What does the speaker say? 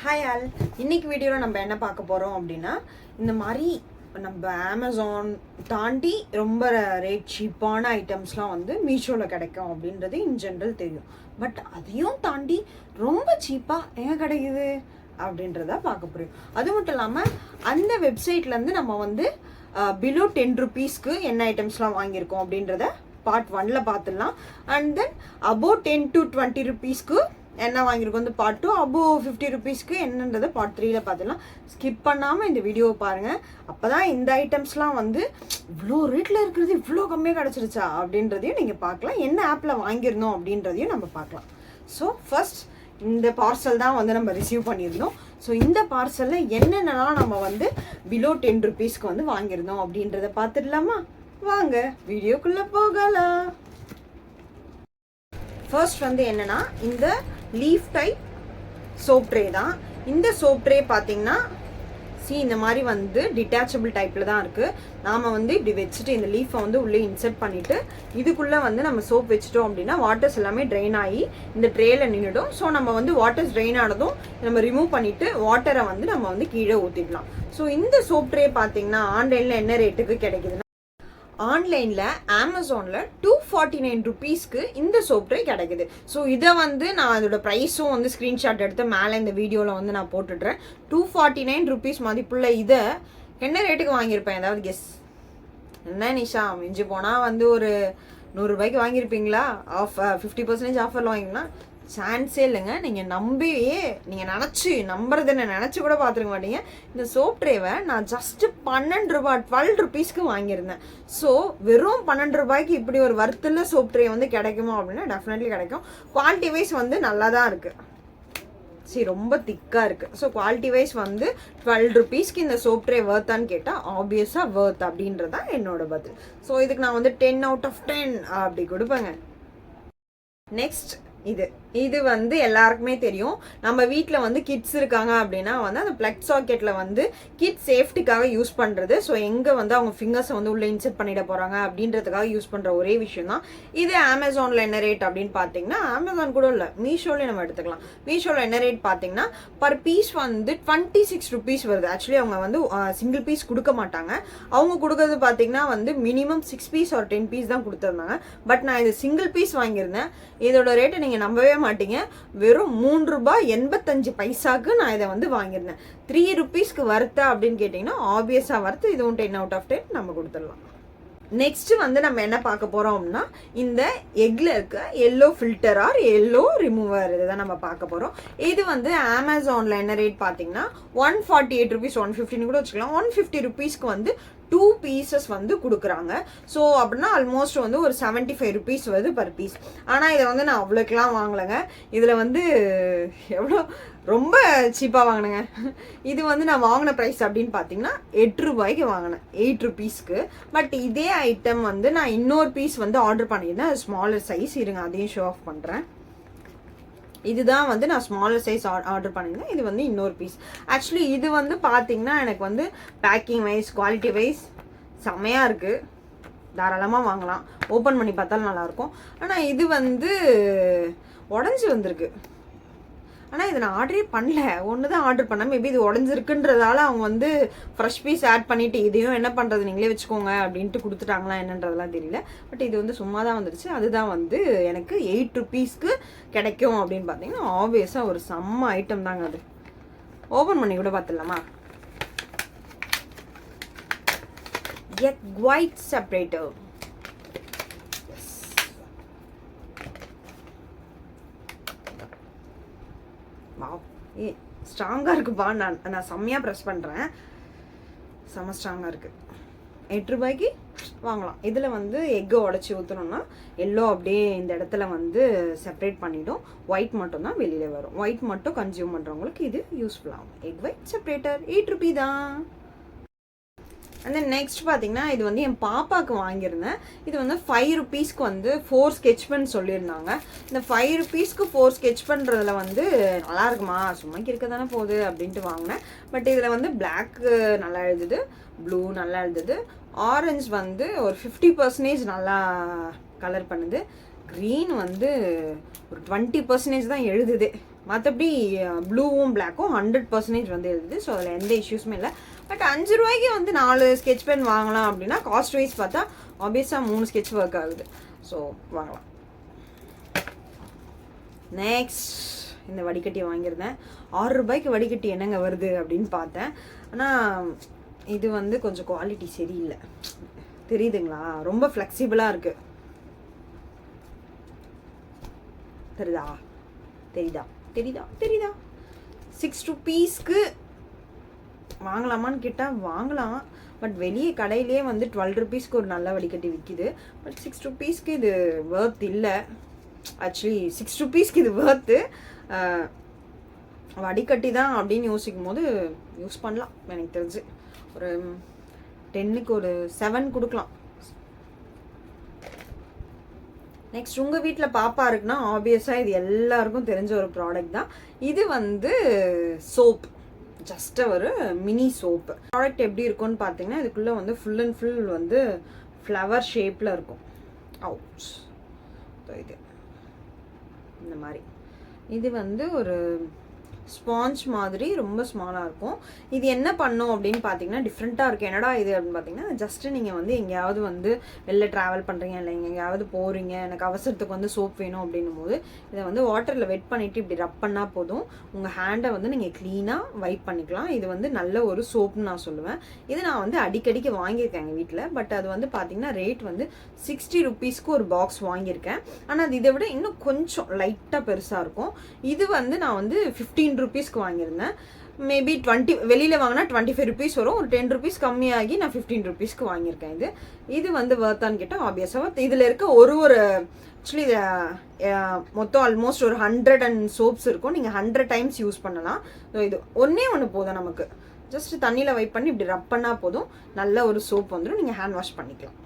Hi all, இன்னைக்கு வீடியோவில் நம்ம என்ன பார்க்க போகிறோம் அப்படின்னா, இந்த மாதிரி நம்ம அமேசான் தாண்டி ரொம்ப ரேட் சீப்பான ஐட்டம்ஸ்லாம் வந்து மீஷோவில் கிடைக்கும் அப்படின்றது இன் ஜென்ரல் தெரியும். பட் அதையும் தாண்டி ரொம்ப சீப்பாக எங்கே கிடைக்குது அப்படின்றத பார்க்க போகிறோம். அது மட்டும் இல்லாமல் அந்த வெப்சைட்லேருந்து நம்ம வந்து பிலோ 10 rupeesக்கு என்ன ஐட்டம்ஸ்லாம் வாங்கியிருக்கோம் அப்படின்றத பார்ட் 1ல் பார்த்துடலாம். அண்ட் தென் அபோவ் 10 to 20 rupeesக்கு என்ன வாங்கியிருக்கோம் வந்து பார்ட் 2, அபோவ் 50 rupeesக்கு என்னன்றதை பார்ட் 3ல் பார்த்துடலாம். ஸ்கிப் பண்ணாமல் இந்த வீடியோவை பாருங்கள். அப்போ தான் இந்த ஐட்டம்ஸ்லாம் வந்து இவ்வளோ ரேட்டில் இருக்கிறது இவ்வளோ கம்மியாக கிடச்சிருச்சா அப்படின்றதையும் நீங்கள் பார்க்கலாம். என்ன ஆப்பில் வாங்கியிருந்தோம் அப்படின்றதையும் நம்ம பார்க்கலாம். ஸோ ஃபர்ஸ்ட் இந்த பார்சல் தான் வந்து நம்ம ரிசீவ் பண்ணியிருந்தோம். ஸோ இந்த பார்சலில் என்னென்னலாம் நம்ம வந்து பிலோ 10 rupeesக்கு வந்து வாங்கியிருந்தோம் அப்படின்றத பார்த்துடலாமா? வாங்க வீடியோக்குள்ளே போகலாம். ஃபர்ஸ்ட் வந்து என்னன்னா, இந்த லீஃப் டைப் சோப் ட்ரே தான். இந்த சோப் ட்ரே பார்த்தீங்கன்னா இந்த மாதிரி வந்து டிட்டாச்சபிள் டைப்பில் தான் இருக்குது. நாம் வந்து இப்படி வச்சுட்டு இந்த லீஃபை வந்து உள்ளே இன்சர்ட் பண்ணிவிட்டு இதுக்குள்ளே வந்து நம்ம சோப் வச்சுட்டோம் அப்படின்னா வாட்டர்ஸ் எல்லாமே ட்ரெயின் ஆகி இந்த ட்ரேயில் நின்றுடும். ஸோ நம்ம வந்து வாட்டர்ஸ் ட்ரெயின் ஆனதும் நம்ம ரிமூவ் பண்ணிவிட்டு வாட்டரை வந்து நம்ம வந்து கீழே ஊற்றிடலாம். ஸோ இந்த சோப் ட்ரே பார்த்தீங்கன்னா ஆன்லைனில் என்ன ரேட்டுக்கு கிடைக்குதுன்னா, ஆன்லைனில் அமேசானில் 249 rupeesக்கு இந்த சோப் ட்ரே கிடைக்குது. ஸோ இதை வந்து நான் அதோட ப்ரைஸும் வந்து ஸ்க்ரீன்ஷாட் எடுத்து மேலே இந்த வீடியோவில் வந்து நான் போட்டுடுறேன். 249 rupees மதிப்புள்ள இதை என்ன ரேட்டுக்கு வாங்கியிருப்பேன்? ஏதாவது கெஸ்? என்ன நிஷா, மிஞ்சி போனால் வந்து ஒரு 100 ரூபாய்க்கு வாங்கியிருப்பீங்களா? 50% ஆஃபரில் வாங்கினா சான்ஸே இல்லைங்க. நீங்கள் நீங்கள் நம்புறது என்ன நினச்சி கூட பார்த்துருக்க மாட்டீங்க. இந்த சோப் ட்ரேவை நான் ஜஸ்ட்டு 12 ரூபாய் 12 rupeesக்கு வாங்கியிருந்தேன். ஸோ வெறும் 12 ரூபாய்க்கு இப்படி ஒரு வர்த்தில் சோப் ட்ரே வந்து கிடைக்குமா அப்படின்னா டெஃபினெட்லி கிடைக்கும். குவாலிட்டி வைஸ் வந்து நல்லா தான் இருக்குது. ரொம்ப திக்காக இருக்குது. ஸோ குவாலிட்டி வைஸ் வந்து 12 rupeesக்கு இந்த சோப் ட்ரே வர்த்தான்னு கேட்டால் ஆப்வியஸாக வர்த் அப்படின்றதான் என்னோட பதில். ஸோ இதுக்கு நான் வந்து 10 out of 10 அப்படி கொடுப்பேங்க. நெக்ஸ்ட் இது வந்து எல்லாருக்குமே தெரியும். நம்ம வீட்டில் வந்து கிட்ஸ் இருக்காங்க அப்படின்னா வந்து அந்த பிளக் சாக்கெட்டில் வந்து கிட்ஸ் சேஃப்டிக்காக யூஸ் பண்ணுறது. ஸோ எங்கே வந்து அவங்க ஃபிங்கர்ஸை வந்து உள்ளே இன்செர்ட் பண்ணிட போகிறாங்க அப்படின்றதுக்காக யூஸ் பண்ணுற ஒரே விஷயம் தான் இது. அமேசானில் என்ன ரேட் அப்படின்னு பார்த்தீங்கன்னா, அமேசான் கூட இல்லை, மீஷோலேயே நம்ம எடுத்துக்கலாம். மீஷோவில் என்ன ரேட் பார்த்தீங்கன்னா, பர் பீஸ் வந்து 26 rupees வருது. ஆக்சுவலி அவங்க வந்து சிங்கிள் பீஸ் கொடுக்க மாட்டாங்க. அவங்க கொடுக்கறது பார்த்தீங்கன்னா வந்து மினிமம் 6 piece or 10 piece தான் கொடுத்துருந்தாங்க. பட் நான் இது சிங்கிள் பீஸ் வாங்கியிருந்தேன். இதோட ரேட்டை நீங்கள் நம்பவே மாட்டீங்க. வெறும் 3 ரூபாய் 85 பைசாக்கு நான் இதை வந்து வாங்கியிருந்தேன். 3 rupeesக்கு வருத்தா அப்படின்னு கேட்டிங்கன்னா ஆப்வியஸாக வருத்து. இதுவும் 10 out of 10 நம்ம கொடுத்துடலாம். நெக்ஸ்ட் வந்து நம்ம என்ன பார்க்க போறோம் அப்படின்னா, இந்த எக்ல இருக்க yellow filter R yellow remover இதுதான் நம்ம பார்க்க போறோம். இது வந்து அமேசான்ல என்ன ரேட் பார்த்தீங்கன்னா 148 rupees 150 கூட வச்சுக்கலாம். 150 rupeesக்கு வந்து 2 pieces வந்து கொடுக்குறாங்க. ஸோ அப்படின்னா ஆல்மோஸ்ட் வந்து ஒரு 75 rupees வருது பர் பீஸ். ஆனால் இதை வந்து நான் அவ்வளோக்கெலாம் வாங்கலைங்க. இதில் வந்து எவ்வளோ ரொம்ப சீப்பாக வாங்கினேங்க. இது வந்து நான் வாங்கின ப்ரைஸ் அப்படின்னு பார்த்தீங்கன்னா 8 ரூபாய்க்கு வாங்கினேன், 8 rupeesக்கு. பட் இதே ஐட்டம் வந்து நான் இன்னொரு பீஸ் வந்து ஆர்டர் பண்ணியிருந்தேன். அது ஸ்மாலர் சைஸ். இருங்க அதையும் ஷோ ஆஃப் பண்ணுறேன். இதுதான் வந்து நான் ஸ்மாலர் சைஸ் ஆர்டர் பண்ணியிருந்தேன். இது வந்து இன்னொரு பீஸ். ஆக்சுவலி இது வந்து பார்த்தீங்கன்னா எனக்கு வந்து பேக்கிங் வைஸ் குவாலிட்டி வைஸ் செம்மையாக இருக்குது. தாராளமாக வாங்கலாம். ஓப்பன் பண்ணி பார்த்தாலும் நல்லாயிருக்கும். ஆனால் இது வந்து உடஞ்சி வந்திருக்கு. ஆனால் இதை நான் ஆர்டரே பண்ணல. ஒன்று தான் ஆர்டர் பண்ணேன். மேபி இது உடஞ்சிருக்குன்றதால அவங்க வந்து ஃப்ரெஷ் பீஸ் ஆட் பண்ணிவிட்டு இதையும் என்ன பண்ணுறது நீங்களே வச்சுக்கோங்க அப்படின்ட்டு கொடுத்துட்டாங்களா என்னன்றதெல்லாம் தெரியல. பட் இது வந்து சும்மா தான் வந்துருச்சு. அதுதான் வந்து எனக்கு 8 rupeesக்கு கிடைக்கும் அப்படின்னு பார்த்தீங்கன்னா ஆப்வியஸாக ஒரு செம்ம ஐட்டம் தாங்க அது. ஓப்பன் பண்ணி கூட பார்த்துடலாமா? Egg white separator. ஸ்ட்ராங்காக இருக்குப்பா. நான் செம்மையாக ப்ரெஸ் பண்ணுறேன். செம்ம ஸ்ட்ராங்காக இருக்குது. 8 ரூபாய்க்கு வாங்கலாம். இதில் வந்து எக்கை உடச்சி ஊற்றணும்னா எல்லோ அப்படியே இந்த இடத்துல வந்து செப்பரேட் பண்ணிவிடும். ஒயிட் மட்டும் தான் வெளியில் வரும். ஒயிட் மட்டும் கன்சியூம் பண்ணுறவங்களுக்கு இது யூஸ்ஃபுல்லாகும். எக் ஒயிட் செப்பரேட்டர் 8 rupee தான். அண்ட் தென் நெக்ஸ்ட் பார்த்தீங்கன்னா இது வந்து என் பாப்பாவுக்கு வாங்கியிருந்தேன். இது வந்து 5 rupeesக்கு வந்து 4 sketch pen சொல்லியிருந்தாங்க. இந்த 5 rupeesக்கு 4 sketch பண்ணுறதுல வந்து நல்லா இருக்குமா, சும்மாக்கு இருக்க தானே போகுது அப்படின்ட்டு வாங்கினேன். பட் இதில் வந்து பிளாக் நல்லா எழுதுது, ப்ளூ நல்லா எழுதுது, ஆரஞ்சு வந்து ஒரு 50% நல்லா கலர் பண்ணுது, க்ரீன் வந்து ஒரு 20% தான் எழுதுது. மற்றபடி ப்ளூவும் பிளாக்கும் 100% வந்து இருக்குது. ஸோ அதில் எந்த இஷ்யூஸுமே இல்லை. பட் 5 ரூபாய்க்கு வந்து 4 ஸ்கெட்ச் பென் வாங்கலாம் அப்படின்னா காஸ்ட் வைஸ் பார்த்தா ஆப்வியஸாக 3 ஸ்கெட்ச் ஒர்க் ஆகுது. ஸோ வாங்கலாம். நெக்ஸ்ட் இந்த வடிகட்டி வாங்கியிருந்தேன். 6 ரூபாய்க்கு வடிகட்டி என்னங்க வருது அப்படின்னு பார்த்தேன். ஆனால் இது வந்து கொஞ்சம் குவாலிட்டி சரியில்லை, தெரியுதுங்களா? ரொம்ப ஃப்ளெக்சிபிளாக இருக்குது. தெரியுதா தெரியுதா தெரியுதா தெரியுதா 6 rupeesக்கு வாங்கலாமான்னு கேட்டால் வாங்கலாம். பட் வெளியே கடையிலே வந்து 12 rupeesக்கு ஒரு நல்ல வடிகட்டி விற்கிது. பட் 6 rupeesக்கு இது ஒர்த் இல்லை. ஆக்சுவலி 6 rupeesக்கு இது ஒர்த்து. வடிகட்டி தான் அப்படின்னு யோசிக்கும் போது யூஸ் பண்ணலாம். எனக்கு தெரிஞ்சு ஒரு 10க்கு ஒரு 7 கொடுக்கலாம். நெக்ஸ்ட் உங்கள் வீட்டில் பாப்பா இருக்குன்னா ஆப்வியஸாக இது எல்லாருக்கும் தெரிஞ்ச ஒரு ப்ராடக்ட் தான். இது வந்து சோப், ஜஸ்ட் ஒரு மினி சோப்பு. ப்ராடக்ட் எப்படி இருக்கும்னு பார்த்தீங்கன்னா இதுக்குள்ளே வந்து ஃபுல் அண்ட் ஃபுல் வந்து ஃப்ளவர் ஷேப்பில் இருக்கும். அவுட் இது இந்த மாதிரி. இது வந்து ஒரு ஸ்பாஞ்ச் மாதிரி ரொம்ப ஸ்மாலாக இருக்கும். இது என்ன பண்ணும் அப்படின்னு பார்த்தீங்கன்னா டிஃப்ரெண்ட்டாக இருக்குது. என்னடா இது அப்படின்னு பார்த்தீங்கன்னா ஜஸ்ட்டு நீங்கள் வந்து எங்கேயாவது வந்து வெளில ட்ராவல் பண்ணுறீங்க, இல்லை எங்கேயாவது போகிறீங்க, எனக்கு அவசரத்துக்கு வந்து சோப் வேணும் அப்படின்னும் போது இதை வந்து வாட்டரில் வெட் பண்ணிவிட்டு இப்படி ரப் பண்ணால் போதும். உங்கள் ஹேண்டை வந்து நீங்கள் க்ளீனாக வைப் பண்ணிக்கலாம். இது வந்து நல்ல ஒரு சோப்புன்னு நான் சொல்லுவேன். இது நான் வந்து அடிக்கடிக்கு வாங்கியிருக்கேன் எங்கள் வீட்டில். பட் அது வந்து பார்த்தீங்கன்னா ரேட் வந்து 60 rupeesக்கு ஒரு பாக்ஸ் வாங்கியிருக்கேன். ஆனால் அது இதை விட இன்னும் கொஞ்சம் லைட்டாக பெருசாக இருக்கும். இது வந்து நான் வந்து 15 rupeesக்கு வாங்கியிருந்தேன். மேபி 20 வெளியில் வாங்கினா 25 rupees வரும். ஒரு 10 rupees கம்மியாகி நான் 15 rupeesக்கு வாங்கியிருக்கேன். இது வந்து வர்த்தான்னு கேட்டால் ஆப்வியஸாக இதில் இருக்க ஒரு ஆக்சுவலி மொத்தம் ஆல்மோஸ்ட் ஒரு 100 சோப்ஸ் இருக்கும். நீங்கள் 100 times யூஸ் பண்ணலாம். ஸோ இது ஒன்று போதும். நமக்கு ஜஸ்ட் தண்ணியில் வைப் பண்ணி இப்படி ரப் பண்ணால் போதும், நல்ல ஒரு சோப் வந்துடும். நீங்கள் ஹேண்ட் வாஷ் பண்ணிக்கலாம்.